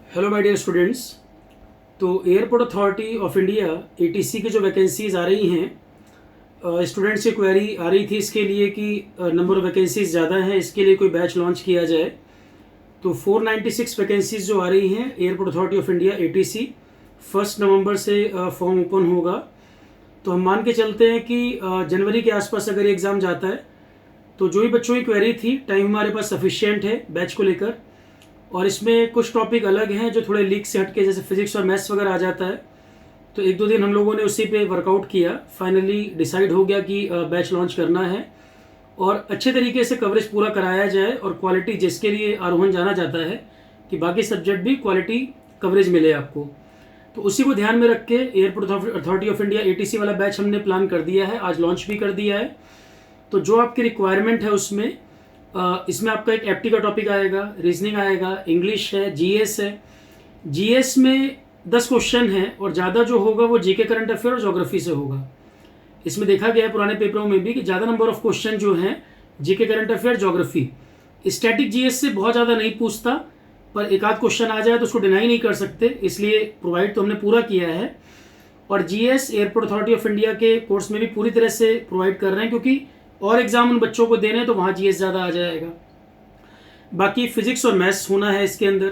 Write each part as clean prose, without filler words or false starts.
Hello my dear students. तो airport authority of India ATC की जो वैकेंसीज़ आ रही हैं, स्टूडेंट्स की क्वेरी आ रही थी इसके लिए कि नंबर ऑफ़ वैकेंसीज़ ज़्यादा हैं, इसके लिए कोई बैच लॉन्च किया जाए। तो 496 वैकेंसीज़ जो आ रही हैं airport authority of India ATC 1 नवंबर से फॉर्म ओपन होगा। तो हम मान के चलते हैं कि जनवरी के आसपास अगर एग्ज़ाम जाता है तो जो भी बच्चों की क्वेरी थी, टाइम हमारे पास सफिशिएंट है बैच को लेकर। और इसमें कुछ टॉपिक अलग हैं जो थोड़े लीक से हटके, जैसे फिजिक्स और मैथ्स वगैरह आ जाता है। तो एक दो दिन हम लोगों ने उसी पे वर्कआउट किया, फाइनली डिसाइड हो गया कि बैच लॉन्च करना है और अच्छे तरीके से कवरेज पूरा कराया जाए और क्वालिटी जिसके लिए आरोहण जाना जाता है कि बाकी सब्जेक्ट भी क्वालिटी कवरेज मिले आपको। तो उसी को ध्यान में रख के airport authority of India ATC वाला बैच हमने प्लान कर दिया है, आज लॉन्च भी कर दिया है। तो जो आपकी रिक्वायरमेंट है उसमें इसमें आपका एक एप्टी का टॉपिक आएगा, रीजनिंग आएगा, इंग्लिश है, जीएस है। जीएस में 10 क्वेश्चन हैं और ज़्यादा जो होगा वो जीके करंट अफेयर और ज्योग्राफी से होगा। इसमें देखा गया है पुराने पेपरों में भी कि ज़्यादा नंबर ऑफ क्वेश्चन जो हैं GK current affair, geography. Static GS से बहुत ज़्यादा नहीं पूछता, पर एक आध क्वेश्चन आ जाए तो उसको डिनाई नहीं कर सकते, इसलिए प्रोवाइड तो हमने पूरा किया है। और GS airport authority of India के कोर्स में भी पूरी तरह से प्रोवाइड कर रहे हैं, क्योंकि और एग्जाम उन बच्चों को देने हैं तो वहाँ जीएस ज़्यादा आ जाएगा। बाकी फिजिक्स और मैथ्स होना है इसके अंदर।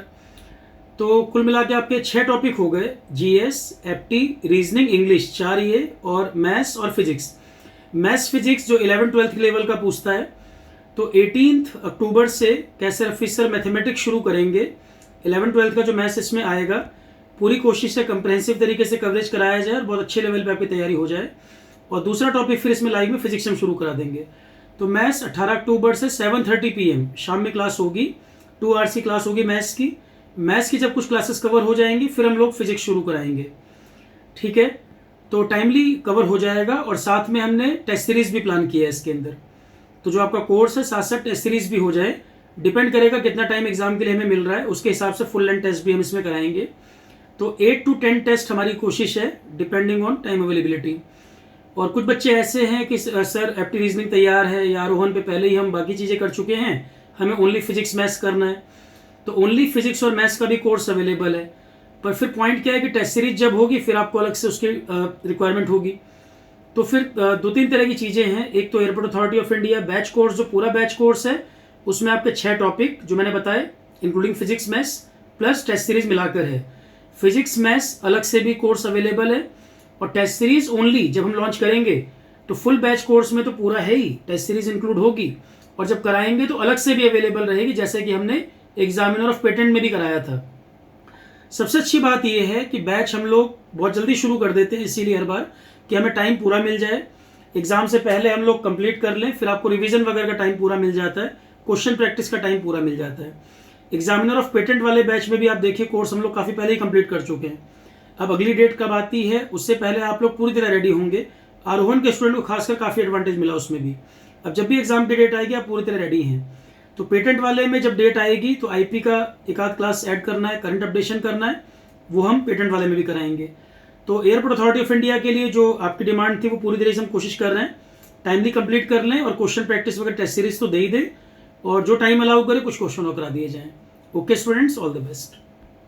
तो कुल मिला के आपके 6 टॉपिक हो गए, जीएस, एप्टी, रीजनिंग, इंग्लिश, 4 ये, और मैथ्स और फिजिक्स। मैथ्स फिजिक्स जो 11-12 लेवल का पूछता है, तो 18 अक्टूबर से कैसे ऑफिसर मैथमेटिक्स शुरू करेंगे। 11-12 का जो मैथ्स इसमें आएगा, पूरी कोशिश है कंप्रहेंसिव तरीके से कवरेज कराया जाए और बहुत अच्छे लेवल पे आपकी तैयारी हो जाए। और दूसरा टॉपिक फिर इसमें लाइव में फिजिक्स हम शुरू करा देंगे। तो मैथ्स 18 अक्टूबर से 7:30 PM शाम में क्लास होगी, 2 आवर्स की क्लास होगी मैथ्स की। मैथ्स की जब कुछ क्लासेस कवर हो जाएंगी फिर हम लोग फिजिक्स शुरू कराएंगे, ठीक है। तो टाइमली कवर हो जाएगा और साथ में हमने टेस्ट सीरीज भी प्लान किया है इसके अंदर। तो जो आपका कोर्स है साथ साथ टेस्ट सीरीज भी हो जाए, डिपेंड करेगा कितना टाइम एग्जाम के लिए हमें मिल रहा है, उसके हिसाब से फुल लेंथ टेस्ट भी हम इसमें कराएंगे। तो 8 to 10 टेस्ट हमारी कोशिश है, डिपेंडिंग ऑन टाइम अवेलेबिलिटी। और कुछ बच्चे ऐसे हैं कि सर एप्टी रीजनिंग तैयार है या आरोहण पे पहले ही हम बाकी चीज़ें कर चुके हैं, हमें ओनली फिजिक्स मैथ्स करना है। तो ओनली फिजिक्स और मैथ्स का भी कोर्स अवेलेबल है। पर फिर पॉइंट क्या है कि टेस्ट सीरीज जब होगी फिर आपको अलग से उसकी रिक्वायरमेंट होगी। तो फिर 2-3 तरह की चीज़ें हैं। एक तो airport authority of India batch course, जो पूरा बैच कोर्स है उसमें आपके 6 टॉपिक जो मैंने बताए, including physics maths plus test series मिलाकर है। फिजिक्स मैथ्स अलग से भी कोर्स अवेलेबल है और टेस्ट सीरीज ओनली जब हम लॉन्च करेंगे तो फुल बैच कोर्स में तो पूरा है ही, टेस्ट सीरीज इंक्लूड होगी। और जब कराएंगे तो अलग से भी अवेलेबल रहेगी, जैसे कि हमने एग्जामिनर ऑफ पेटेंट में भी कराया था। सबसे अच्छी बात यह है कि बैच हम लोग बहुत जल्दी शुरू कर देते हैं, इसीलिए हर बार कि हमें टाइम पूरा मिल जाए, एग्जाम से पहले हम लोग कंप्लीट कर लें, फिर आपको रिवीजन वगैरह का टाइम पूरा मिल जाता है, क्वेश्चन प्रैक्टिस का टाइम पूरा मिल जाता है। एग्जामिनर ऑफ पेटेंट वाले बैच में भी आप देखिए कोर्स हम लोग काफ़ी पहले ही कंप्लीट कर चुके हैं। अब अगली डेट कब आती है उससे पहले आप लोग पूरी तरह रेडी होंगे। आरोहण के स्टूडेंट को खासकर काफ़ी एडवांटेज मिला उसमें भी। अब जब भी एग्जाम की डेट आएगी आप पूरी तरह रेडी हैं। तो पेटेंट वाले में जब डेट आएगी तो आईपी का एक आध क्लास ऐड करना है, करंट अपडेशन करना है, वो हम पेटेंट वाले में भी कराएंगे। तो एयरपोर्ट अथॉरिटी ऑफ इंडिया के लिए जो आपकी डिमांड थी वो पूरी तरह से हम कोशिश कर रहे हैं टाइमली कंप्लीट कर लें और क्वेश्चन प्रैक्टिस वगैरह टेस्ट सीरीज तो दे ही दें, और जो टाइम अलाउ करे कुछ क्वेश्चन और करा दिए जाएँ। Okay students, all the best.